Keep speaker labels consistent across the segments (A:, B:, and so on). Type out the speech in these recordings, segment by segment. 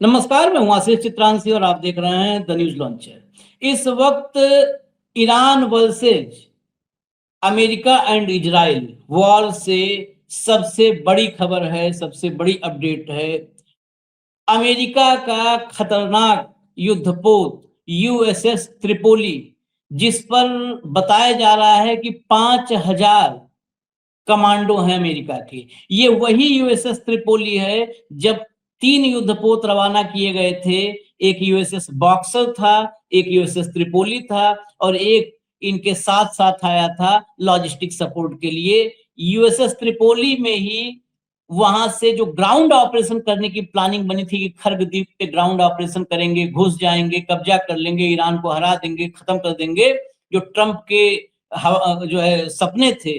A: नमस्कार, मैं हूं आशीष चित्रांशी और आप देख रहे हैं द न्यूज लॉन्चर। इस वक्त Iran versus America and Israel war से सबसे बड़ी खबर है, सबसे बड़ी अपडेट है। अमेरिका का खतरनाक युद्धपोत यूएसएस त्रिपोली, जिस पर बताया जा रहा है कि 5,000 कमांडो हैं अमेरिका के। ये वही यूएसएस त्रिपोली है जब 3 युद्धपोत रवाना किए गए थे। एक यूएसएस बॉक्सर था, एक यूएसएस त्रिपोली था और एक इनके साथ-साथ आया था लॉजिस्टिक सपोर्ट के लिए। यूएसएस त्रिपोली में ही वहां से जो ग्राउंड ऑपरेशन करने की प्लानिंग बनी थी कि खर्ग द्वीप पे ग्राउंड ऑपरेशन करेंगे, घुस जाएंगे, कब्जा कर लेंगे, ईरान को हरा देंगे, खत्म कर देंगे। जो ट्रंप के जो है सपने थे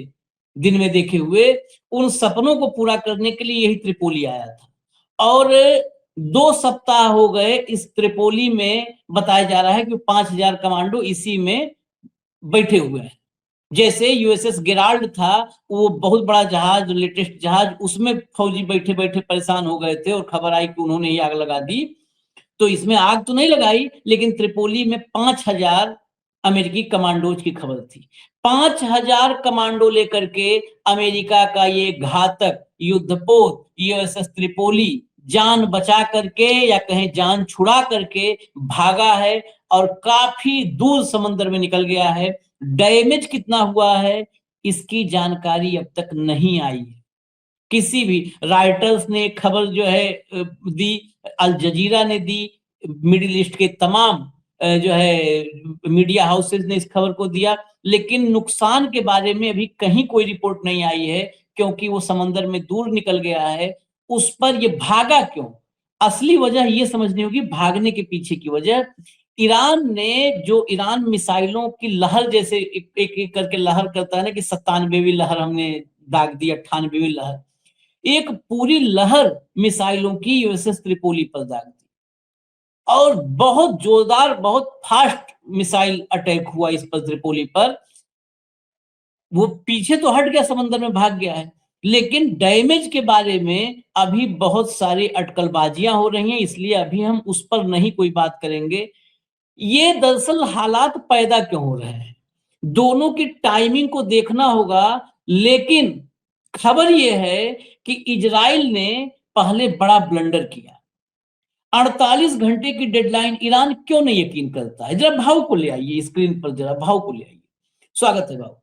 A: दिन में देखे हुए, उन सपनों को पूरा करने के लिए यही त्रिपोली आया था। और 2 सप्ताह हो गए इस त्रिपोली में। बताया जा रहा है कि 5,000 कमांडो इसी में बैठे हुए हैं। जैसे यूएसएस गेराल्ड था, वो बहुत बड़ा जहाज, लेटेस्ट जहाज, उसमें फौजी बैठे बैठे परेशान हो गए थे और खबर आई कि उन्होंने ही आग लगा दी। तो इसमें आग तो नहीं लगाई, लेकिन त्रिपोली में 5,000 अमेरिकी कमांडोज की खबर थी। 5,000 कमांडो लेकर के अमेरिका का ये घातक युद्धपोत यूएसएस त्रिपोली जान बचा करके या कहें जान छुड़ा करके भागा है और काफी दूर समंदर में निकल गया है। डैमेज कितना हुआ है इसकी जानकारी अब तक नहीं आई है। किसी भी राइटर्स ने खबर जो है दी, अल जजीरा ने दी, मिडिल ईस्ट के तमाम जो है मीडिया हाउसेस ने इस खबर को दिया, लेकिन नुकसान के बारे में अभी कहीं कोई रिपोर्ट नहीं आई है, क्योंकि वो समंदर में दूर निकल गया है। उस पर ये भागा क्यों? असली वजह ये समझनी होगी भागने के पीछे की वजह। ईरान ने जो ईरान मिसाइलों की लहर, जैसे एक एक करके लहर करता है ना कि 97वीं लहर हमने दाग दी, 98वीं लहर, एक पूरी लहर मिसाइलों की यूएसएस त्रिपोली पर दाग दी और बहुत जोरदार, बहुत फास्ट मिसाइल अटैक हुआ इस पर, त्रिपोली पर। वो पीछे तो हट गया, समंदर में भाग गया है, लेकिन डैमेज के बारे में अभी बहुत सारी अटकलबाजियां हो रही हैं, इसलिए अभी हम उस पर नहीं कोई बात करेंगे। ये दरअसल हालात पैदा क्यों हो रहे हैं, दोनों की टाइमिंग को देखना होगा। लेकिन खबर यह है कि इजराइल ने पहले बड़ा ब्लंडर किया। 48 घंटे की डेडलाइन ईरान क्यों नहीं यकीन करता है? जरा भाव को ले आइए स्क्रीन पर, जरा भाव को ले आइए। स्वागत है भाव।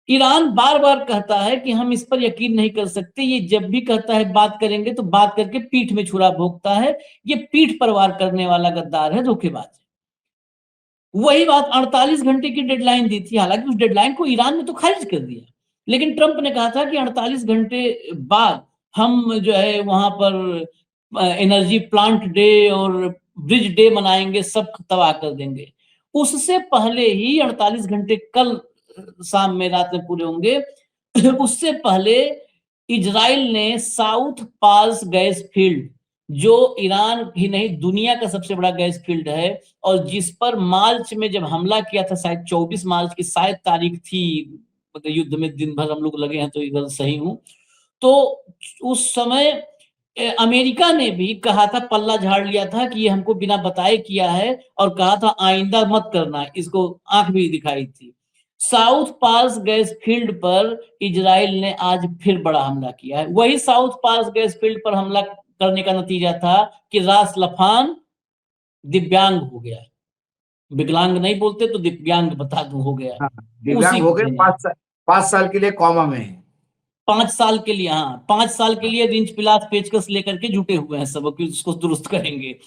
A: ईरान बार बार कहता है कि हम इस पर यकीन नहीं कर सकते। ये जब भी कहता है बात करेंगे तो बात करके पीठ में छुरा भोंकता है। ये पीठ पर वार करने वाला गद्दार है, धोखेबाज है। वही बात 48 घंटे की डेडलाइन दी थी, हालांकि उस डेडलाइन को ईरान ने तो खारिज कर दिया, लेकिन ट्रंप ने कहा था कि 48 घंटे बाद हम जो है वहां पर एनर्जी प्लांट डे और ब्रिज डे मनाएंगे, सब तबाह कर देंगे। उससे पहले ही 48 घंटे कल शाम में, रात में पूरे होंगे। उससे पहले इजराइल ने साउथ पाल्स गैस फील्ड, जो ईरान ही नहीं दुनिया का सबसे बड़ा गैस फील्ड है, और जिस पर मार्च में जब हमला किया था, शायद 24 मार्च की शायद तारीख थी, मतलब युद्ध में दिन भर हम लोग लगे हैं तो इधर सही हूं, तो उस समय अमेरिका ने भी कहा था, पल्ला झाड़ लिया था कि ये हमको बिना बताए किया है, और कहा था आइंदा मत करना, इसको आंख भी दिखाई थी। साउथ पाल्स गैस फील्ड पर इजराइल ने आज फिर बड़ा हमला किया है। वही साउथ पाल्स गैस फील्ड पर हमला करने का नतीजा था कि रास लफान दिव्यांग हो गया। विकलांग नहीं बोलते तो दिव्यांग बता दूं, हो गया।
B: हाँ, दिव्यांग
A: उसी
B: हो
A: को
B: गए।
A: देना है।
B: 5 साल के लिए कॉमा में है।
A: 5 साल के लिए, हाँ 5 साल के
B: हाँ।
A: लिए रिंच पिलास पेचकस लेकर के जुटे हुए हैं सब कि उसको दुरुस्त करेंगे।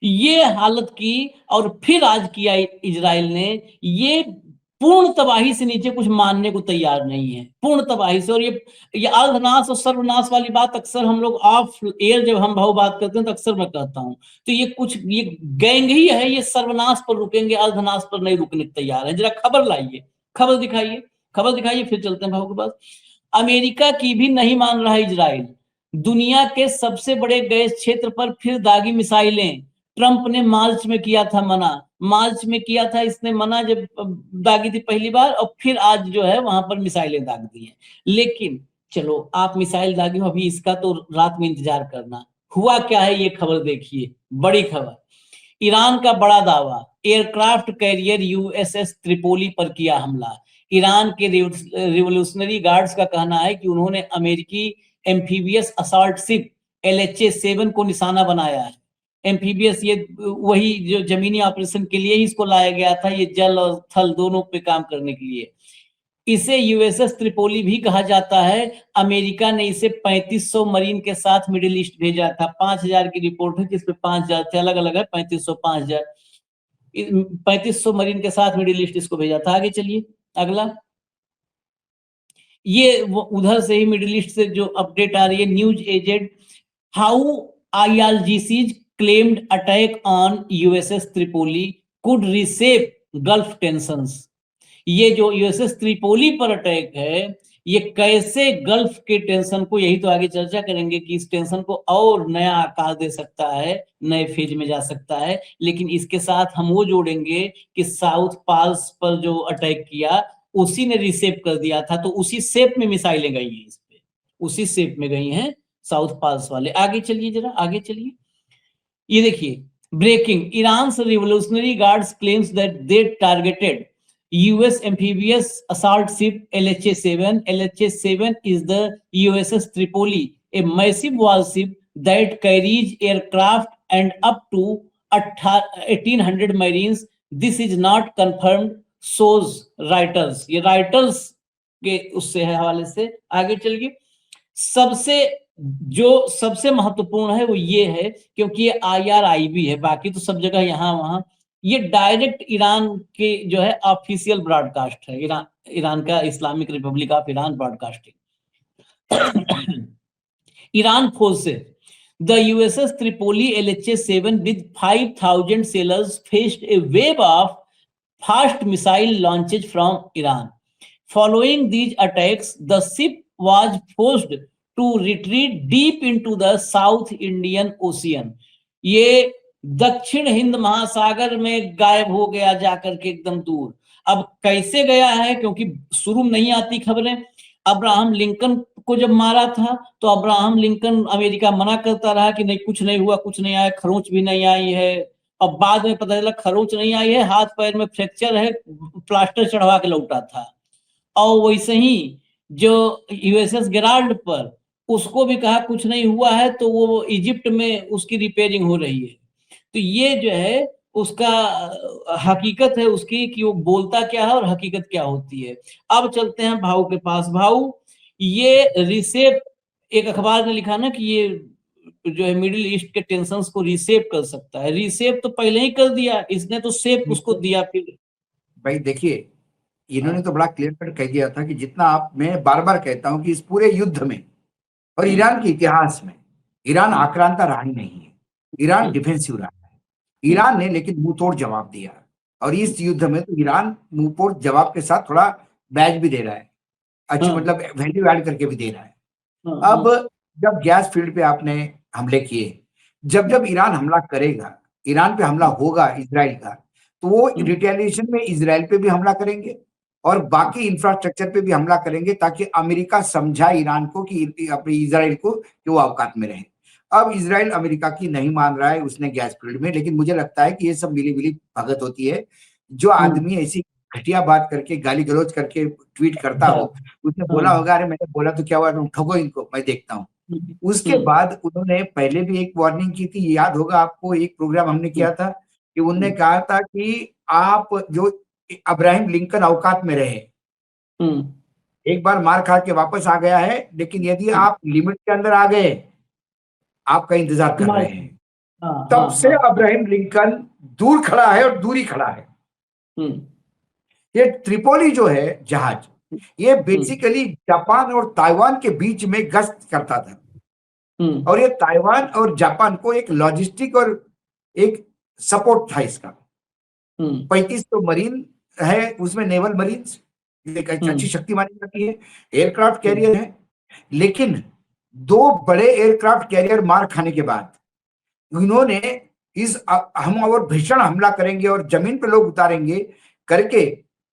A: ये हालत की, और फिर आज किया इजराइल ने। ये पूर्ण तबाही से नीचे कुछ मानने को तैयार नहीं है, पूर्ण तबाही से। और ये अर्धनाश और सर्वनाश वाली बात अक्सर हम लोग ऑफ एयर जब हम भाव बात करते हैं तो अक्सर मैं कहता हूं, तो ये गैंग ही है, ये सर्वनाश पर रुकेंगे, अर्धनाश पर नहीं रुकने को तैयार है। जरा खबर लाइए, खबर दिखाइए, खबर दिखाइए, फिर चलते हैं भाव के पास। अमेरिका की भी नहीं मान रहा इजराइल। दुनिया के सबसे बड़े गैस क्षेत्र पर फिर दागी मिसाइलें। ट्रंप ने मार्च में किया था मना, मार्च में किया था इसने मना जब दागी थी पहली बार, और फिर आज जो है वहां पर मिसाइलें दाग दी हैं। लेकिन चलो आप मिसाइल दागी हो, अभी इसका तो रात में इंतजार करना। हुआ क्या है ये खबर देखिए, बड़ी खबर। ईरान का बड़ा दावा, एयरक्राफ्ट कैरियर यूएसएस त्रिपोली पर किया हमला। ईरान के रिवोल्यूशनरी गार्ड्स का कहना है कि उन्होंने अमेरिकी एम्फीबियस असॉल्ट शिप LHA-7 को निशाना बनाया है। एम्फीबियस ये वही जो जमीनी ऑपरेशन के लिए ही इसको लाया गया था, ये जल और थल दोनों पे काम करने के लिए। इसे यूएसएस त्रिपोली भी कहा जाता है। अमेरिका ने इसे 3500 मरीन के साथ मिडिल ईस्ट भेजा था। 5000 की रिपोर्ट है जिसपे 5000 थे, अलग अलग है, 3500 5000। 3500 मरीन के साथ मिडिल ईस्ट इसको भेजा था। आगे चलिए अगला। ये उधर से ही मिडिल ईस्ट से जो अपडेट आ रही है, news agent, how IRGC's claimed attack on USS Tripoli could reshape gulf tensions. ये जो यूएसएस त्रिपोली पर अटैक है, ये कैसे गल्फ के टेंशन को, यही तो आगे चर्चा करेंगे कि इस टेंशन को और नया आकार दे सकता है, नए फेज में जा सकता है। लेकिन इसके साथ हम वो जोड़ेंगे कि साउथ पाल्स पर जो अटैक किया उसी ने रिसेप कर दिया था, तो उसी शेप में मिसाइलें गई हैं इस पे, उसी शेप में गई हैं साउथ पाल्स वाले। आगे चलिए जरा, आगे चलिए। ये देखिए, breaking, Iran revolutionary guards claims that they targeted US amphibious assault ship LHA-7. LHA-7 is the USS Tripoli, a massive warship that carries aircraft and up to 1800 marines. This is not confirmed, shows Reuters. ये Reuters के उससे है, हवाले से। आगे चलिए। सबसे महत्वपूर्ण है वो ये है, क्योंकि ये IRIB है, बाकी तो सब जगह यहाँ वहां। ये डायरेक्ट ईरान के जो है ऑफिशियल ब्रॉडकास्ट है, ईरान का Islamic Republic of Iran broadcasting. Iran forces, the USS Tripoli LHA-7 with 5000 sailors faced a wave of fast missile launches from Iran. Following these attacks, the ship was forced to retreat deep into the South Indian Ocean. ये दक्षिण हिंद महासागर में गायब हो गया जाकर के एकदम दूर। अब कैसे गया है, क्योंकि शुरू में नहीं आती खबरें। अब्राहम लिंकन को जब मारा था तो अब्राहम लिंकन, अमेरिका मना करता रहा कि नहीं कुछ नहीं हुआ, कुछ नहीं आया, खरोंच भी नहीं आई है। अब बाद में पता चला खरोंच नहीं आई है, हाथ पैर में फ्रैक्चर है, प्लास्टर चढ़वा के लौटा था। और वैसे ही जो USS गेराल्ड पर, उसको भी कहा कुछ नहीं हुआ है, तो वो इजिप्ट में उसकी रिपेयरिंग हो रही है। तो ये जो है उसका हकीकत है उसकी, कि वो बोलता क्या है और हकीकत क्या होती है। अब चलते हैं भाऊ के पास। भाऊ, ये रिसेप, एक अखबार ने लिखा ना कि ये जो है मिडिल ईस्ट के टेंशंस को रिसेप कर सकता है। रिसेप तो पहले ही कर दिया इसने, तो सेप उसको दिया फिर।
B: भाई देखिए, इन्होंने तो बड़ा क्लियर कट कह दिया था कि जितना आप, मैं बार बार कहता हूं कि इस पूरे युद्ध में और ईरान के इतिहास में ईरान आक्रांता रहा ही नहीं है, ईरान डिफेंसिव रहा है। ईरान ने लेकिन मुंह तोड़ जवाब दिया, और इस युद्ध में तो ईरान मुंह तोड़ जवाब के साथ थोड़ा बैज भी दे रहा है, अच्छा मतलब वैल्यू ऐड करके भी दे रहा है। अब जब गैस फील्ड पे आपने हमले किए, जब ईरान हमला करेगा, ईरान पे हमला होगा इजराइल का, तो वो रिटेलिएशन में इजराइल पे भी हमला करेंगे और बाकी इंफ्रास्ट्रक्चर पे भी हमला करेंगे, ताकि अमेरिका समझाए ईरान को कि अपने इजराइल को कि वो औकात में रहे। अब इजराइल अमेरिका की नहीं मान रहा है उसने गैस फील्ड में, लेकिन मुझे लगता है कि ये सब मिली मिली भगत होती है। जो आदमी ऐसी घटिया बात करके, गाली गलौज करके ट्वीट करता हो, उसने बोला होगा अरे मैंने बोला तो क्या हुआ, तुम ठगो इनको, मैं देखता हूँ। उसके बाद उन्होंने पहले भी एक वार्निंग की थी, याद होगा आपको, एक प्रोग्राम हमने किया था कि उन्होंने कहा था कि आप जो अब्राहम लिंकन औकात में रहे, एक बार मार खा के वापस आ गया है, लेकिन यदि आप लिमिट के अंदर आ गए, आपका इंतजार कर रहे हैं। तब से अब्राहम लिंकन दूर खड़ा है और दूरी खड़ा है। ये त्रिपोली जो है जहाज, ये बेसिकली जापान और ताइवान के बीच में गश्त करता था, और ये ताइवान और जापान को एक लॉजिस्टिक और एक सपोर्ट था इसका। 3500 मरीन है उसमें, नेवल मरीन्स, एक अच्छी शक्ति मानी जाती है। एयरक्राफ्ट कैरियर है, लेकिन 2 बड़े एयरक्राफ्ट कैरियर मार खाने के बाद इन्होंने इस हम और भीषण हमला करेंगे और जमीन पे लोग उतारेंगे करके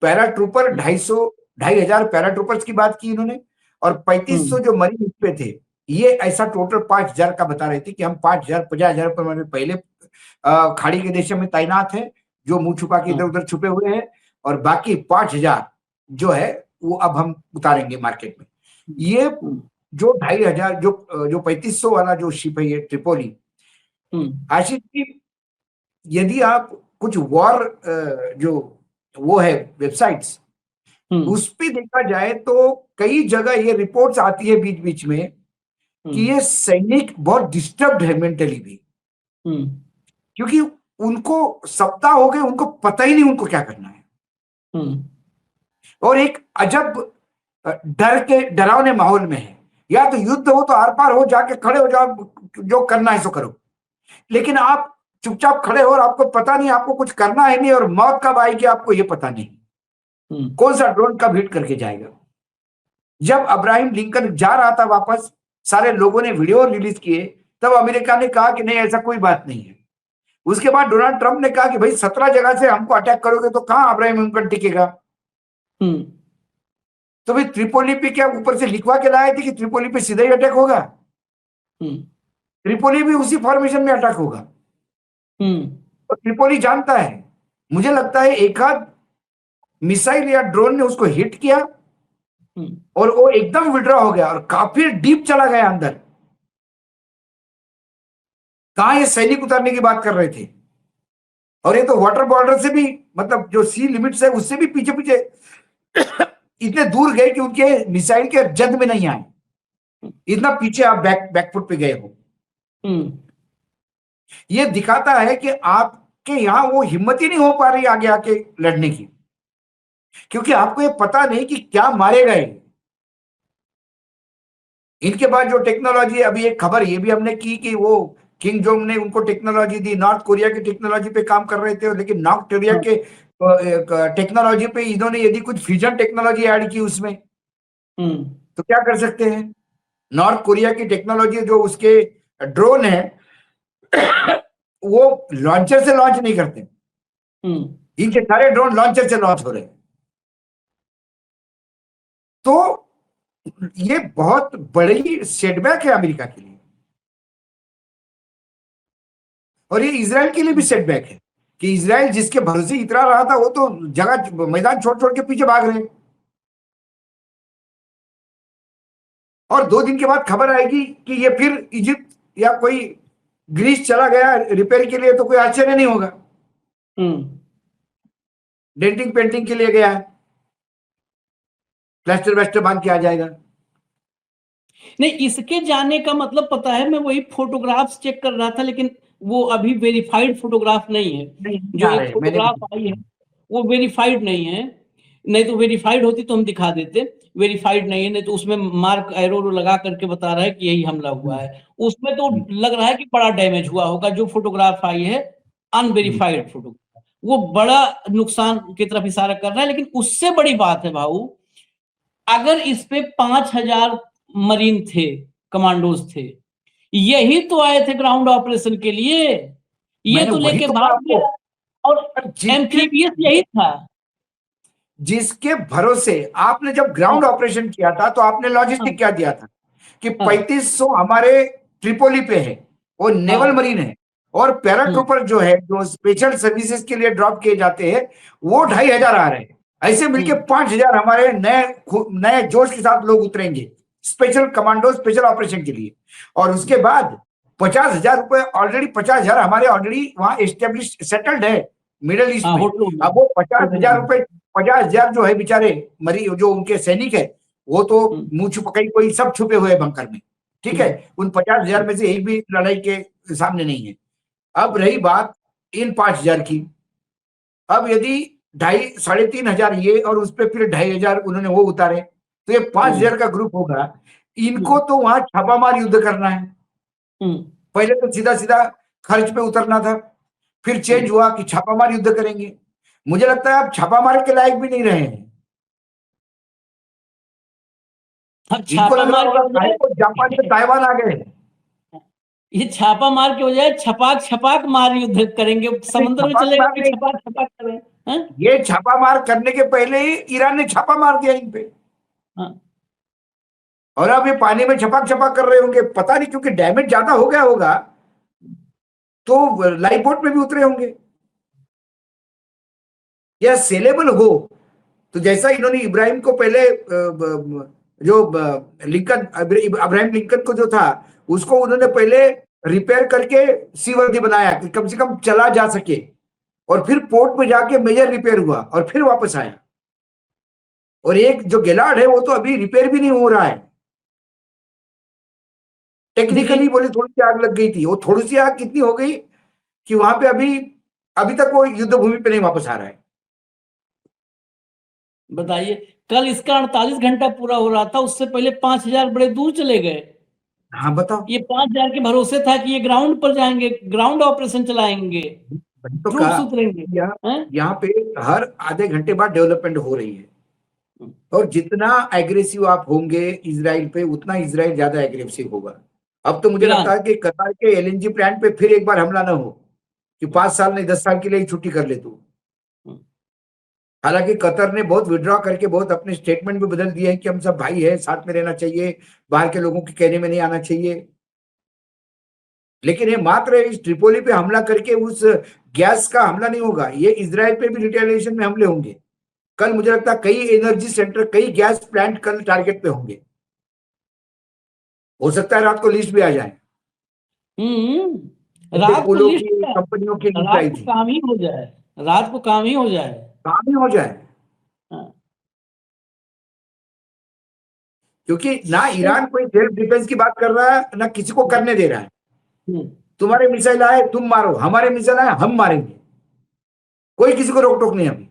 B: पैराट्रूपर 250 पैराट्रूपर्स की बात की इन्होंने, और 3500 जो मरीन उस पे थे ये ऐसा टोटल 5,000 का बता रहे थे कि हम 5,000 50,000 रुपए मैंने पहले खाड़ी के देशों में तैनात है, जो मुंह छुपा के इधर उधर छुपे हुए हैं, और बाकी 5,000 जो है वो अब हम उतारेंगे मार्केट में। ये जो 2,500 जो 3,500 वाला जो शिप है ये ट्रिपोली, आशीष जी, यदि आप कुछ वॉर जो वो है वेबसाइट्स, उस पे देखा जाए तो कई जगह ये रिपोर्ट्स आती है बीच बीच में कि ये सैनिक बहुत डिस्टर्ब्ड है मेंटली भी, क्योंकि उनको सप्ताह हो गए, उनको पता ही नहीं उनको क्या करना है, और एक अजब डर के डरावने माहौल में है। या तो युद्ध हो तो आर पार हो, जाके खड़े हो जाओ, जो करना है सो करो, लेकिन आप चुपचाप खड़े हो और आपको पता नहीं आपको कुछ करना है नहीं, और मौत कब आएगी आपको ये पता नहीं, कौन सा ड्रोन कब हिट करके जाएगा। जब अब्राहम लिंकन जा रहा था वापस, सारे लोगों ने वीडियो रिलीज किए, तब अमेरिका ने कहा कि नहीं ऐसा कोई बात नहीं है। उसके बाद डोनाल्ड ट्रंप ने कहा कि भाई 17 जगह से हमको अटैक करोगे तो कहां अब्राहम लिंकन टिकेगा। तो भाई त्रिपोली पे क्या ऊपर से लिखवा के लाए थे कि त्रिपोली पे सीधा ही अटैक होगा? त्रिपोली भी उसी फॉर्मेशन में अटैक होगा, और त्रिपोली जानता है। मुझे लगता है एक आध मिसाइल या ड्रोन ने उसको हिट किया और वो एकदम विड्रॉ हो गया और काफी डीप चला गया अंदर। कहां ये सैनिक उतारने की बात कर रहे थे, और ये तो वाटर बॉर्डर से भी, मतलब जो सी लिमिट है उससे भी पीछे पीछे इतने दूर गए कि उनके मिसाइल के जद में नहीं आए, इतना पीछे आप बैकफुट पे गए हो। ये दिखाता है कि आपके यहां वो हिम्मत ही नहीं हो पा रही आगे आके लड़ने की, क्योंकि आपको ये पता नहीं कि क्या मारे गए। इनके बाद जो टेक्नोलॉजी, अभी एक खबर ये भी हमने की कि वो किंग जोंग ने उनको टेक्नोलॉजी दी, नॉर्थ कोरिया की टेक्नोलॉजी पे काम कर रहे थे, लेकिन नॉर्थ कोरिया के टेक्नोलॉजी पे इन्होंने यदि कुछ फ्यूजन टेक्नोलॉजी ऐड की उसमें, तो क्या कर सकते हैं। नॉर्थ कोरिया की टेक्नोलॉजी जो उसके ड्रोन है वो लॉन्चर से लॉन्च नहीं करते, इनके सारे ड्रोन लॉन्चर से लॉन्च हो रहे हैं। तो ये बहुत बड़ी सेटबैक है अमेरिका के लिए, और ये इजराइल के लिए भी सेटबैक है कि इजराइल जिसके भरोसे इतरा रहा था वो तो जगह मैदान छोड़ छोड़ के पीछे भाग रहे हैं। और 2 दिन के बाद खबर आएगी कि ये फिर इजिप्ट या कोई ग्रीस चला गया रिपेयर के लिए, तो कोई आश्चर्य नहीं होगा। डेंटिंग पेंटिंग के लिए गया है, प्लास्टर वेस्टर बांध के आ जाएगा।
A: नहीं, इसके जाने का मतलब पता है, मैं वही फोटोग्राफ्स चेक कर रहा था, लेकिन वो अभी वेरीफाइड फोटोग्राफ नहीं है। जो एक फोटोग्राफ आई है वो वेरीफाइड नहीं है, नहीं तो वेरीफाइड होती तो हम दिखा देते। वेरीफाइड नहीं है, नहीं तो उसमें मार्क एरो लगा करके बता रहा है कि यही हमला हुआ है। उसमें तो लग रहा है कि बड़ा डैमेज हुआ होगा। जो फोटोग्राफ आई है अनवेरीफाइड फोटोग्राफ, वो बड़ा नुकसान की तरफ इशारा कर रहा है। लेकिन उससे बड़ी बात है भाऊ, अगर इस पे 5,000 मरीन थे, कमांडोज थे, यही तो आए थे ग्राउंड ऑपरेशन के लिए, ये तो लेके भाग गया, और एम्फीबियस यही था।
B: जिसके भरोसे आपने जब ग्राउंड ऑपरेशन किया था तो आपने लॉजिस्टिक क्या दिया था कि 3,500 हमारे ट्रिपोली पे है, वो नेवल मरीन है, और पैराट्रूपर जो है जो स्पेशल सर्विसेज के लिए ड्रॉप किए जाते हैं वो 2,500 आ रहे हैं। ऐसे मिलके 5,000 हमारे नए जोश के साथ लोग उतरेंगे स्पेशल कमांडो स्पेशल ऑपरेशन के लिए। और उसके बाद 50,000 रुपए ऑलरेडी, 50,000 हमारे ऑलरेडी वहां एस्टेब्लिश सेटल्ड है मिडिल ईस्ट में। अब वो 50,000 रुपए, 50,000 जो है बेचारे मरी जो उनके सैनिक है, वो तो मुंह छुपा कोई सब छुपे हुए बंकर में, ठीक है। उन 50,000 में से एक भी लड़ाई के सामने नहीं है। अब रही बात इन 5,000 की, अब यदि 2,500 3,500 ये और उस पर फिर 2,500 उन्होंने वो उतारे, तो ये 5,000 का ग्रुप होगा। इनको तो वहां छापामार युद्ध करना है। पहले तो सीधा सीधा खर्च पे उतरना था, फिर चेंज हुआ कि छापामार युद्ध करेंगे। मुझे लगता है आप छापामार के लायक भी नहीं रहे हैं। इनको लग रहा होगा जापान से ताइवान आ गए,
A: ये छापा मार के बजाय छपाक छपाक मार युद्ध करेंगे, समुद्र में चले गए छपाक छपाक करें।
B: ये छापा मार करने के पहले ही ईरान ने छापा मार दिया इन पे। और अब ये पानी में छपाक छपाक कर रहे होंगे, पता नहीं, क्योंकि डैमेज ज्यादा हो गया होगा तो लाइफ बोट में भी उतरे होंगे या सेलेबल हो। तो जैसा इन्होंने इब्राहिम को पहले जो लिंकन, अब्राहम लिंकन को जो था उसको उन्होंने पहले रिपेयर करके सीवर्दी बनाया कि कम से कम चला जा सके, और फिर पोर्ट में जाके मेजर रिपेयर हुआ और फिर वापस आया। और एक जो गेलार्ड है वो तो अभी रिपेयर भी नहीं हो रहा है, टेक्निकली बोले थोड़ी सी आग लग गई थी। वो थोड़ी सी आग कितनी हो गई कि वहां पे अभी अभी तक वो युद्ध भूमि पे नहीं वापस आ रहा है।
A: बताइए, कल इसका 48 घंटा पूरा हो रहा था, उससे पहले 5,000 बड़े दूर चले गए।
B: हाँ बताओ,
A: ये 5,000 के भरोसे था कि ये ग्राउंड पर जाएंगे, ग्राउंड ऑपरेशन चलाएंगे,
B: वही तो
A: ट्रूप्स
B: कहा,
A: उतरेंगे। हैं?
B: यहाँ पे हर आधे घंटे बाद डेवलपमेंट हो रही है। और जितना एग्रेसिव आप होंगे इजराइल पे, उतना इजराइल ज्यादा एग्रेसिव होगा। अब तो मुझे
A: ईरान।
B: लगता है कि कतार के एलएनजी प्लांट पे फिर एक बार हमला ना हो, कि 5 साल नहीं 10 साल के लिए ही छुट्टी कर ले तू। हालांकि कतर ने बहुत विड्रॉ करके बहुत अपने स्टेटमेंट भी बदल दिए हैं कि हम सब भाई है, साथ में रहना चाहिए, बाहर के लोगों के कहने में नहीं आना चाहिए। लेकिन ये मात्र इस ट्रिपोली पे हमला करके उस गैस का हमला नहीं होगा, ये इजराइल पे भी रिटेलिएशन में हमले होंगे। कल मुझे लगता है कई एनर्जी सेंटर, कई गैस प्लांट कल टारगेट पे होंगे। हो सकता है रात को लिस्ट भी आ जाए,
A: रात को
B: पुलों
A: लिस्ट,
B: की कंपनियों की लिस्ट
A: रात
B: आई
A: को
B: थी।
A: काम ही हो जाए, रात को काम ही हो जाए।
B: काम ही हो जाए,
A: हाँ।
B: क्योंकि ना ईरान कोई सेल्फ डिफेंस की बात कर रहा है, ना किसी को करने दे रहा है।
A: हम्म।
B: तुम्हारे मिसाइल आए तुम मारो, हमारे मिसाइल आए हम मारेंगे, कोई किसी को रोक टोक नहीं अभी।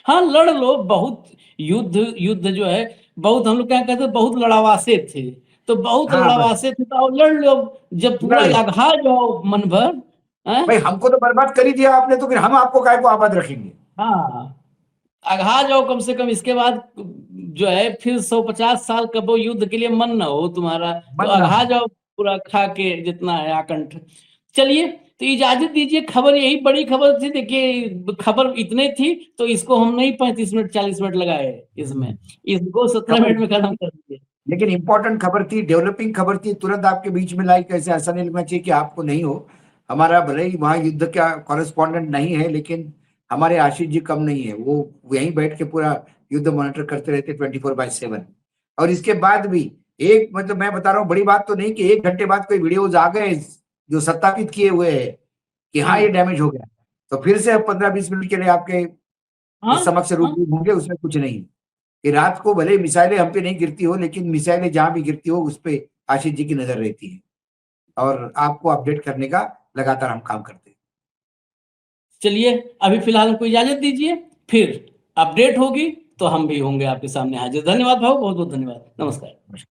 A: हाँ, लड़ लो। बहुत युद्ध युद्ध जो है, बहुत हम लोग क्या कहते हैं, बहुत लड़ावासे थे, तो बहुत
B: हाँ बस
A: लड़ावासे थे तो लड़ लो। जब पूरा
B: लड़ लो
A: अघा जाओ मन भर। हैं?
B: भाई, हमको तो बर्बाद कर ही दिया आपने, तो फिर हम आपको काय को आबाद रखेंगे।
A: हाँ, अघा जाओ कम से कम, इसके बाद जो है फिर 150 साल का वो युद्ध के लिए मन ना हो तुम्हारा, तो
B: मन ना
A: अघा
B: हो।
A: जाओ पूरा खा के जितना है आकंठ। चलिए, तो इजाजत दीजिए, खबर यही बड़ी खबर थी। देखिए, खबर इतने थी तो इसको हम नहीं 35 मिनट 40 मिनट लगाए इसमें, इसको 17 मिनट
B: खबर,
A: में खत्म कर दिए।
B: लेकिन इंपॉर्टेंट खबर थी, डेवलपिंग खबर थी, तुरंत आपके बीच में लाई। कैसे ऐसा नहीं लगना चाहिए कि आपको नहीं हो। हमारा भले ही वहां युद्ध का कॉरेस्पॉन्डेंट नहीं है, लेकिन हमारे आशीष जी कम नहीं है, वो यहीं बैठ के पूरा युद्ध मॉनिटर करते रहते 24/7। और इसके बाद भी एक, मतलब मैं बता रहा हूँ, बड़ी बात तो नहीं कि 1 घंटे बाद कोई वीडियोज आ गए जो सत्यापित किए हुए है कि हाँ ये डैमेज हो गया, तो फिर से 15-20 मिनट के लिए आपके
A: हाँ,
B: समक्ष
A: हाँ।
B: रूबरू होंगे। उसमें कुछ नहीं कि रात को भले मिसाइलें हम पे नहीं गिरती हो, लेकिन मिसाइलें जहां भी गिरती हो उस पे आशीष जी की नजर रहती है, और आपको अपडेट करने का लगातार हम काम करते हैं।
A: चलिए, अभी फिलहाल हमको इजाजत दीजिए, फिर अपडेट होगी तो हम भी होंगे आपके सामने हाजिर। धन्यवाद भाऊ, बहुत बहुत धन्यवाद, नमस्कार।